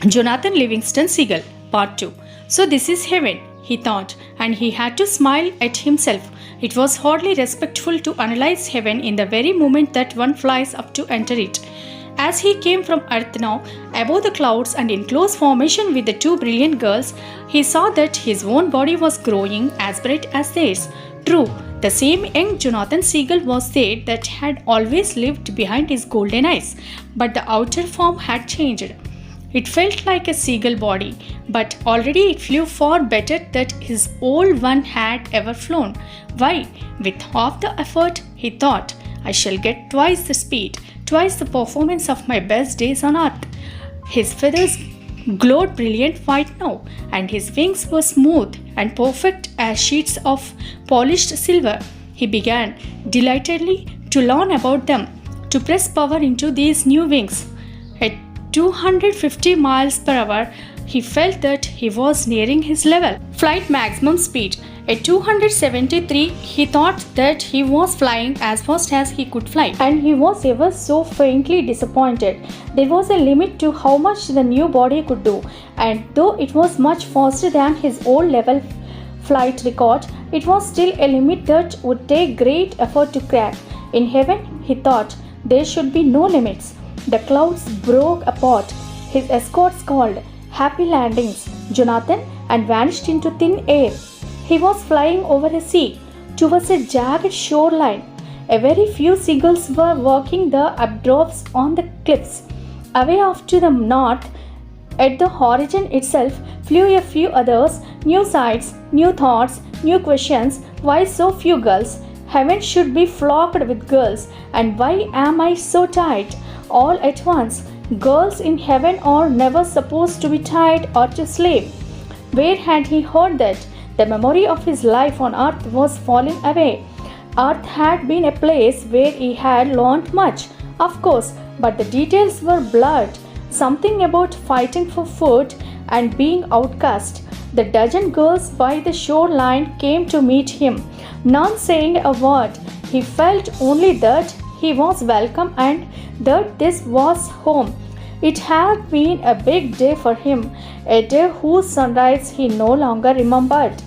Jonathan Livingston Seagull, Part 2. So this is heaven, he thought, and he had to smile at himself. It was hardly respectful to analyze heaven in the very moment that one flies up to enter it. As he came from earth now, above the clouds and in close formation with the two brilliant girls, he saw that his own body was growing as bright as theirs. True, the same young Jonathan Seagull was there that had always lived behind his golden eyes, but the outer form had changed. It felt like a seagull body, but already it flew far better than his old one had ever flown. Why, with half the effort, he thought, I shall get twice the speed, twice the performance of my best days on earth. His feathers glowed brilliant white now, and his wings were smooth and perfect as sheets of polished silver. He began delightedly to learn about them, to press power into these new wings. At 250 miles per hour, he felt that he was nearing his level flight maximum speed. At 273, he thought that he was flying as fast as he could fly, and he was ever so faintly disappointed. There was a limit to how much the new body could do, and though it was much faster than his old level flight record, it was still a limit that would take great effort to crack. In heaven, he thought, there should be no limits. The clouds broke apart. His escorts called, Happy landings, Jonathan, and vanished into thin air. He was flying over a sea, towards a jagged shoreline. A very few seagulls were working the updrafts on the cliffs. Away off to the north, at the horizon itself, flew a few others, new sights, new thoughts, new questions. Why so few gulls? Heaven should be flocked with girls, and why am I so tired? All at once, girls in heaven are never supposed to be tied or to slave. Where had he heard that? The memory of his life on earth was falling away. Earth had been a place where he had learnt much, of course, but the details were blurred. Something about fighting for food and being outcast. The dozen girls by the shoreline came to meet him, none saying a word. He felt only that he was welcome and that this was home. It had been a big day for him, a day whose sunrise he no longer remembered.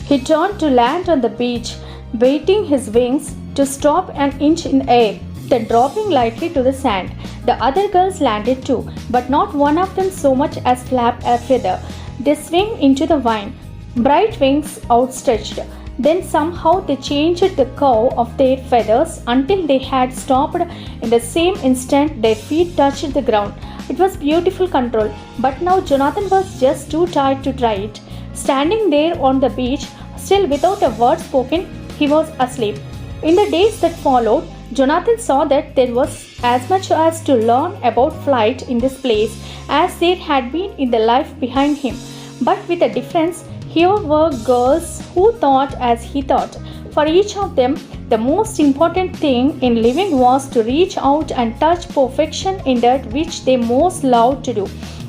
He turned to land on the beach, waiting his wings to stop an inch in air, then dropping lightly to the sand. The other girls landed too, but not one of them so much as flapped a feather. They swung into the wind, bright wings outstretched. Then somehow they changed the curve of their feathers until they had stopped. In the same instant, their feet touched the ground. It was beautiful control, but now Jonathan was just too tired to try it. Standing there on the beach, still without a word spoken, he was asleep. In the days that followed, Jonathan saw that there was as much as to learn about flight in this place as there had been in the life behind him. But with a difference, here were girls who thought as he thought. For each of them, the most important thing in living was to reach out and touch perfection in that which they most loved to do,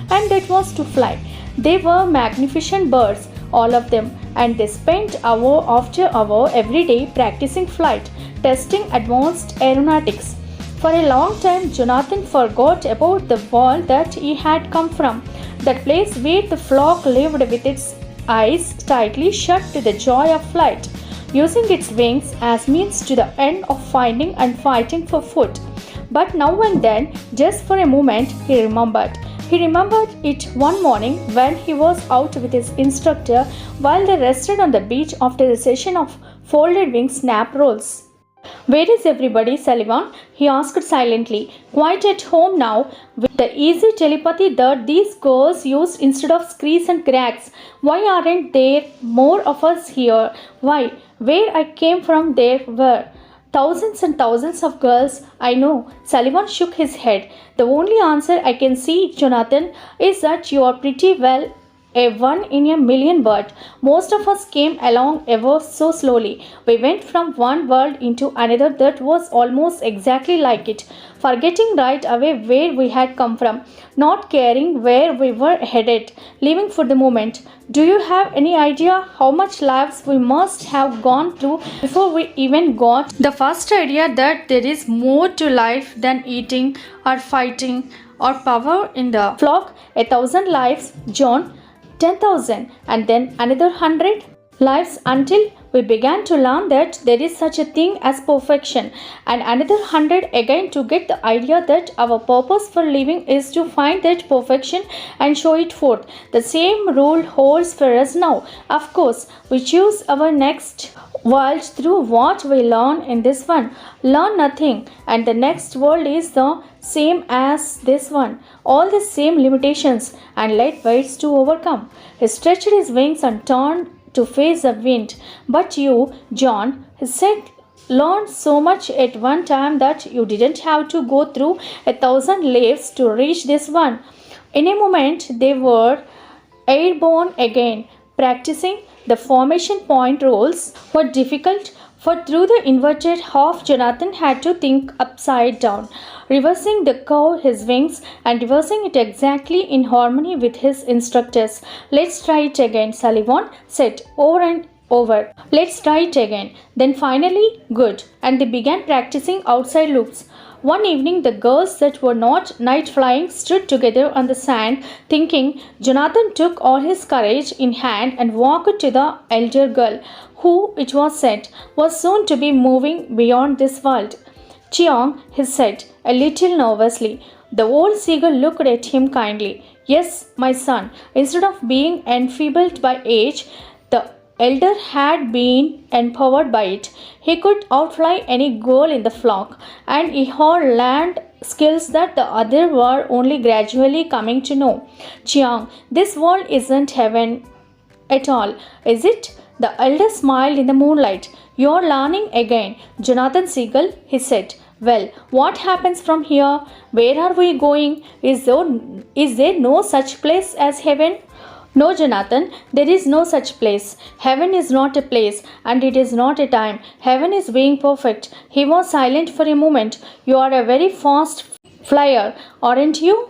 and that was to fly. They were magnificent birds, all of them, and they spent hour after hour every day practicing flight, testing advanced aeronautics. For a long time, Jonathan forgot about the world that he had come from, that place where the flock lived with its eyes tightly shut to the joy of flight, using its wings as means to the end of finding and fighting for food. But now and then, just for a moment, he remembered. He remembered it one morning when he was out with his instructor while they rested on the beach after a session of folded wing snap rolls. Where is everybody, Sullivan? He asked silently. Quite at home now, with the easy telepathy that these girls used instead of screes and cracks. Why aren't there more of us here? Why? Where I came from, there were thousands and thousands of girls, I know. Sullivan shook his head. The only answer I can see, Jonathan, is that you are pretty well a one in a million bird. Most of us came along ever so slowly. We went from one world into another that was almost exactly like it, forgetting right away where we had come from, not caring where we were headed, living for the moment. Do you have any idea how much lives we must have gone through before we even got the first idea that there is more to life than eating or fighting or power in the flock, 1,000 lives, John, 10,000, and then another 100 lives until we began to learn that there is such a thing as perfection, and another 100 again to get the idea that our purpose for living is to find that perfection and show it forth. The same rule holds for us now. Of course, we choose our next world through what we learn in this one. Learn nothing, and the next world is the same as this one. All the same limitations, and let waits to overcome. He stretched his wings and turned to face the wind. But you, John, he said, learned so much at one time that you didn't have to go through 1,000 lives to reach this one. In a moment, they were airborne again. Practicing the formation point rules were difficult, for through the inverted half, Jonathan had to think upside down, reversing the curve his wings and reversing it exactly in harmony with his instructors. Let's try it again, Sullivan said over and over. Let's try it again. Then finally, good. And they began practicing outside loops. One evening, the girls that were not night flying stood together on the sand, thinking. Jonathan took all his courage in hand and walked to the elder girl, who, it was said, was soon to be moving beyond this world. Cheong, he said, a little nervously. The old seagull looked at him kindly. Yes, my son. Instead of being enfeebled by age, the elder had been empowered by it. He could outfly any girl in the flock, and he had learned skills that the other were only gradually coming to know. Chiang, this world isn't heaven at all, is it? The elder smiled in the moonlight. You're learning again, Jonathan Seagull, he said. Well, what happens from here? Where are we going? Is there no such place as heaven? No, Jonathan, there is no such place. Heaven is not a place, and it is not a time. Heaven is being perfect. He was silent for a moment. You are a very fast flyer, aren't you?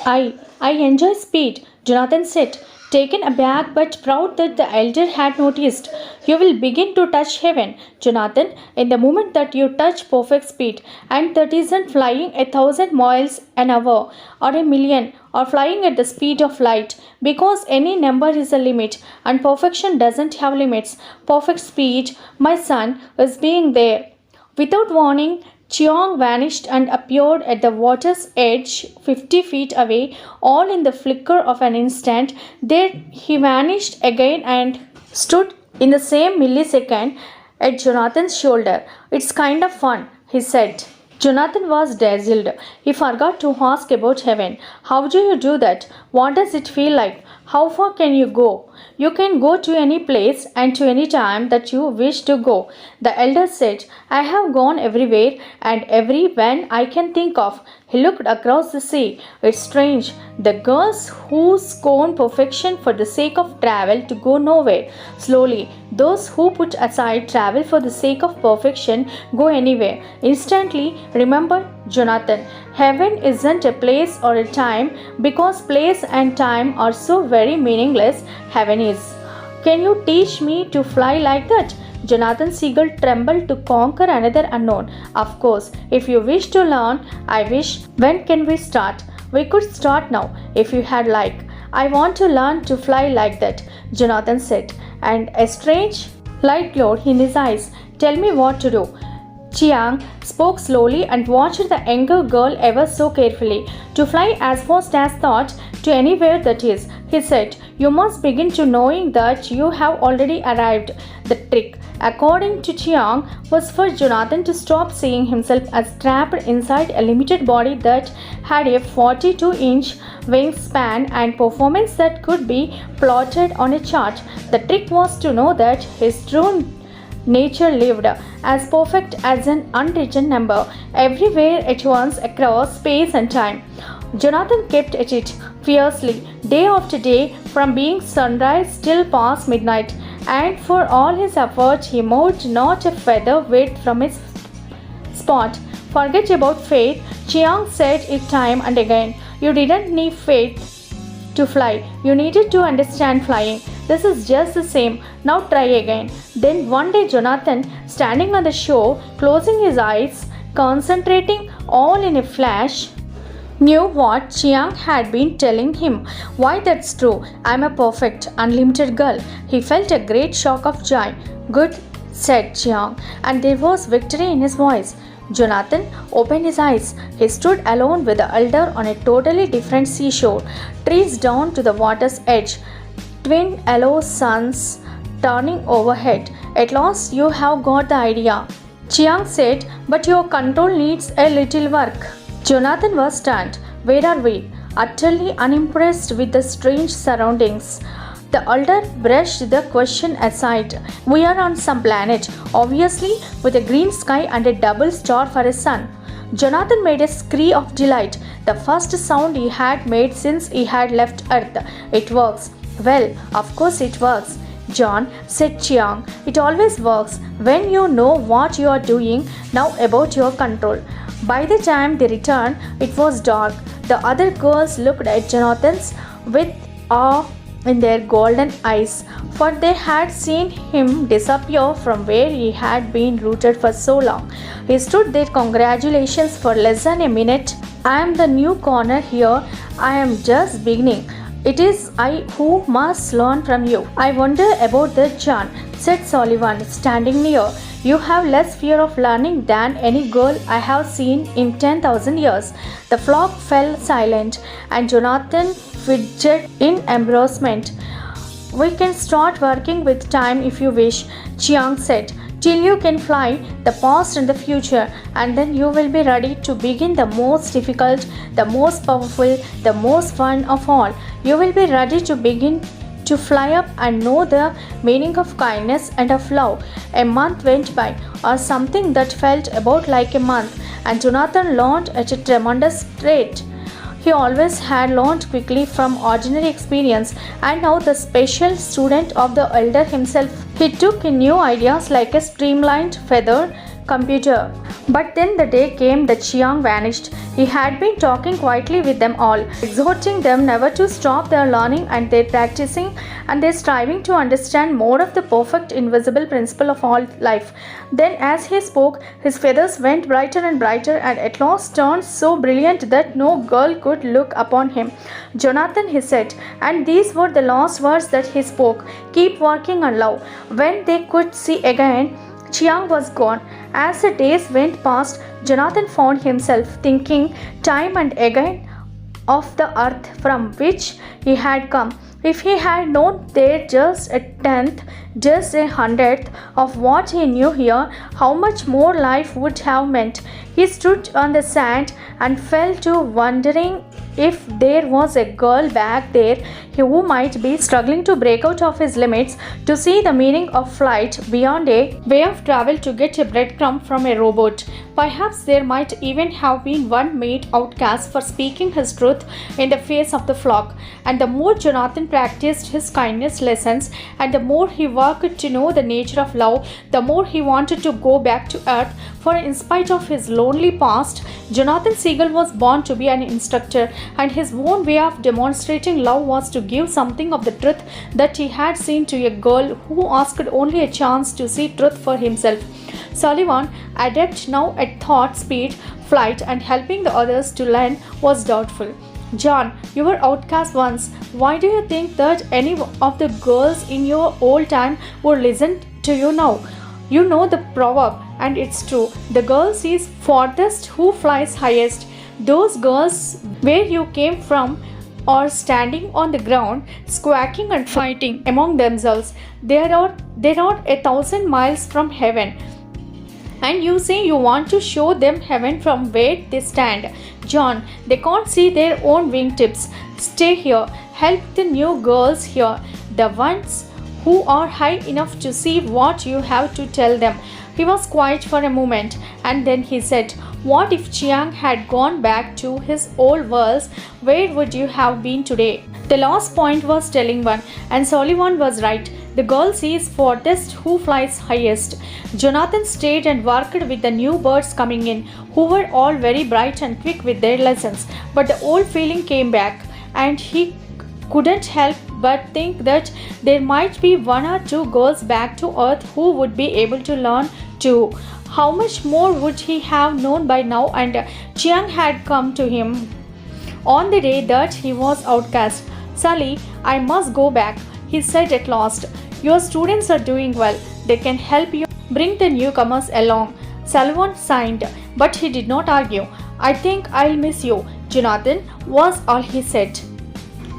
I enjoy speed, Jonathan said, taken aback but proud that the elder had noticed. You will begin to touch heaven, Jonathan, in the moment that you touch perfect speed, and that isn't flying 1,000 miles an hour or a million or flying at the speed of light, because any number is a limit and perfection doesn't have limits. Perfect speed, my son, is being there. Without warning, Cheong vanished and appeared at the water's edge 50 feet away, all in the flicker of an instant. There he vanished again and stood in the same millisecond at Jonathan's shoulder. It's kind of fun, he said. Jonathan was dazzled. He forgot to ask about heaven. How do you do that? What does it feel like? How far can you go? You can go to any place and to any time that you wish to go. The elder said, I have gone everywhere and every when I can think of. He looked across the sea. It's strange. The girls who scorn perfection for the sake of travel to go nowhere. Slowly, those who put aside travel for the sake of perfection go anywhere. Instantly, remember, Jonathan, heaven isn't a place or a time, because place and time are so very meaningless. Heaven is. Can you teach me to fly like that? Jonathan Seagull trembled to conquer another unknown. Of course, if you wish to learn, I wish. When can we start? We could start now, if you had like. I want to learn to fly like that, Jonathan said, and a strange light glowed in his eyes. Tell me what to do. Chiang spoke slowly and watched the younger girl ever so carefully. To fly as fast as thought, to anywhere that is, he said, you must begin to knowing that you have already arrived. The trick, according to Chiang, was for Jonathan to stop seeing himself as trapped inside a limited body that had a 42-inch wingspan and performance that could be plotted on a chart. The trick was to know that his true nature lived as perfect as an unwritten number everywhere at once across space and time. Jonathan kept at it fiercely, day after day, from being sunrise till past midnight, and for all his effort he moved not a feather weight from his spot. Forget about faith, Chiang said it time and again. You didn't need faith to fly. You needed to understand flying. This is just the same. Now try again. Then one day Jonathan, standing on the shore, closing his eyes, concentrating all in a flash, knew what Chiang had been telling him. Why, that's true. I'm a perfect, unlimited girl. He felt a great shock of joy. Good, said Chiang, and there was victory in his voice. Jonathan opened his eyes. He stood alone with the elder on a totally different seashore, trees down to the water's edge, twin yellow suns turning overhead. At last you have got the idea, Chiang said, but your control needs a little work. Jonathan was stunned. Where are we? Utterly unimpressed with the strange surroundings. The elder brushed the question aside. We are on some planet, obviously, with a green sky and a double star for a sun. Jonathan made a scream of delight, the first sound he had made since he had left Earth. It works. Well, of course it works, John, said Chiang. It always works when you know what you are doing. Now about your control. By the time they returned, it was dark. The other girls looked at Jonathan's with awe in their golden eyes, for they had seen him disappear from where he had been rooted for so long. He stood there, congratulations, for less than a minute. I am the new corner here. I am just beginning. It is I who must learn from you. I wonder about the John, said Sullivan, standing near. You have less fear of learning than any girl I have seen in 10,000 years. The flock fell silent, and Jonathan fidgeted in embarrassment. We can start working with time if you wish, Chiang said, till you can fly the past and the future, and then you will be ready to begin the most difficult, the most powerful, the most fun of all. You will be ready to begin to fly up and know the meaning of kindness and of love. A month went by, or something that felt about like a month, and Jonathan learned at a tremendous rate. He always had learned quickly from ordinary experience, and now the special student of the elder himself. He took in new ideas like a streamlined feather computer. But then the day came that Chiang vanished. He had been talking quietly with them all, exhorting them never to stop their learning and their practicing and their striving to understand more of the perfect invisible principle of all life. Then as he spoke, his feathers went brighter and brighter, and at last turned so brilliant that no girl could look upon him. Jonathan, he said, and these were the last words that he spoke, keep working on love. When they could see again, Chiang was gone. As the days went past, Jonathan found himself thinking time and again of the earth from which he had come. If he had known there just a tenth, just a hundredth of what he knew here, how much more life would have meant. He stood on the sand and fell to wondering if there was a girl back there who might be struggling to break out of his limits, to see the meaning of flight beyond a way of travel, to get a breadcrumb from a robot. Perhaps there might even have been one made outcast for speaking his truth in the face of the flock. And the more Jonathan practiced his kindness lessons, and the more he worked to know the nature of love, the more he wanted to go back to earth. For in spite of his lonely past, Jonathan SEAGULL was born to be an instructor, and his own way of demonstrating love was to give something of the truth that he had seen to a girl who asked only a chance to see truth for himself. Sullivan, adept now at thought, speed, flight, and helping the others to learn, was doubtful. John, you were outcast once. Why do you think that any of the girls in your old time would listen to you now? You know the proverb, and it's true. The girl sees farthest who flies highest. Those girls where you came from are standing on the ground, squawking and fighting among themselves. They are 1,000 miles from heaven. And you say you want to show them heaven from where they stand. John, they can't see their own wingtips. Stay here. Help the new girls here, the ones who are high enough to see what you have to tell them. He was quiet for a moment, and then he said, what if Chiang had gone back to his old worlds? Where would you have been today? The last point was telling one, and Sullivan was right. The girl sees farthest who flies highest. Jonathan stayed and worked with the new birds coming in, who were all very bright and quick with their lessons. But the old feeling came back, and he couldn't help but think that there might be one or two girls back to earth who would be able to learn too. How much more would he have known by now? And Chiang had come to him On the day that he was outcast, Sully, I must go back, he said at last. Your students are doing well. They can help you bring the newcomers along. Sullivan signed, but he did not argue. I think I'll miss you, Jonathan, was all he said.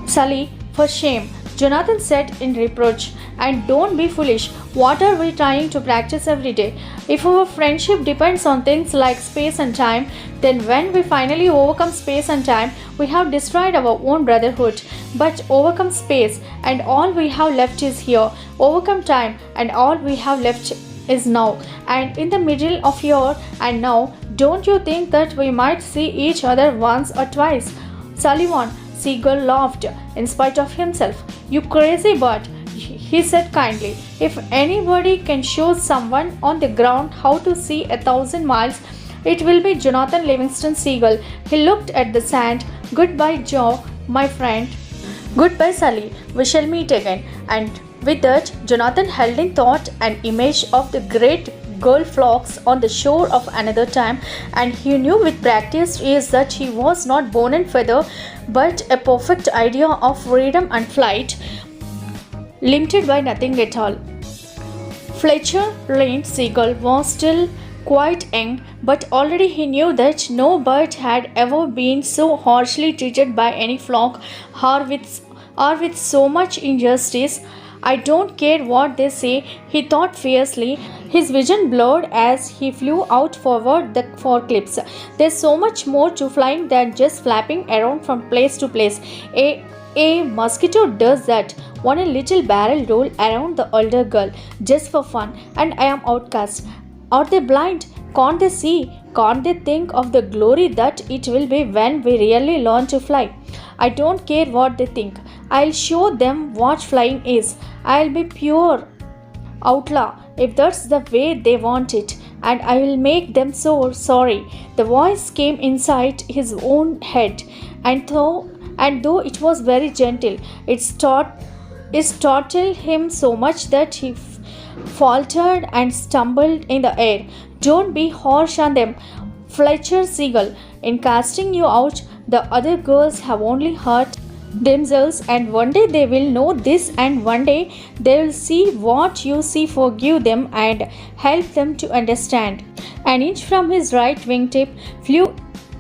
Sully, for shame, Jonathan said in reproach, and don't be foolish. What are we trying to practice every day? If our friendship depends on things like space and time, then when we finally overcome space and time, we have destroyed our own brotherhood. But overcome space, and all we have left is here. Overcome time, and all we have left is now. And in the middle of here and now, don't you think that we might see each other once or twice? Sullivan, SEAGULL laughed in spite of himself. You crazy bird, he said kindly. If anybody can show someone on the ground how to see 1,000 miles, it will be Jonathan Livingston SEAGULL. He looked at the sand. Goodbye, Joe, my friend. Goodbye, Sully. We shall meet again. And with that, Jonathan held in thought an image of the great gull flocks on the shore of another time, and he knew with practiced ease that he was not bone and feather, but a perfect idea of freedom and flight, limited by nothing at all. Fletcher Lane SEAGULL was still quite young, but already he knew that no bird had ever been so harshly treated by any flock or with so much injustice. I don't care what they say, he thought fiercely, his vision blurred as he flew out forward the cliffs. There's so much more to flying than just flapping around from place to place. A mosquito does that. Want a little barrel roll around the older girl, just for fun, and I am outcast. Are they blind? Can't they see? Can't they think of the glory that it will be when we really learn to fly? I don't care what they think. I'll show them what flying is. I'll be pure outlaw if that's the way they want it, and I will make them so sorry. The voice came inside his own head, and though it was very gentle, it startled him so much that he faltered and stumbled in the air. Don't be harsh on them, Fletcher SEAGULL. In casting you out, the other girls have only hurt themselves, and one day they will know this, and one day they will see what you see. Forgive them and help them to understand. An inch from his right wingtip flew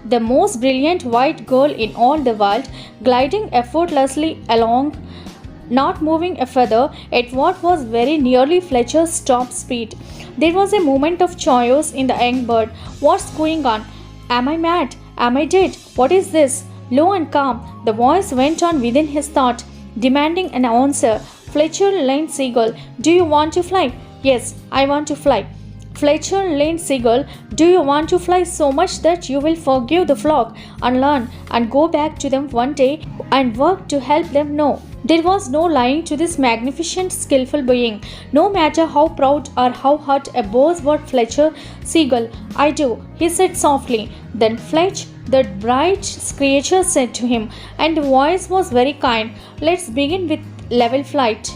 the most brilliant white girl in all the world, gliding effortlessly along, not moving a feather at what was very nearly Fletcher's top speed. There was a moment of chaos in the young bird. What's going on? Am I mad? Am I dead? What is this? Low and calm, the voice went on within his thought, demanding an answer. Fletcher Lane SEAGULL, do you want to fly? Yes, I want to fly. Fletcher Lane SEAGULL, do you want to fly so much that you will forgive the flock and learn and go back to them one day and work to help them know? There was no lying to this magnificent, skillful being, no matter how proud or how hurt a boss was Fletcher SEAGULL. I do, he said softly. Then Fletch, that bright creature, said to him, and the voice was very kind. Let's begin with level flight.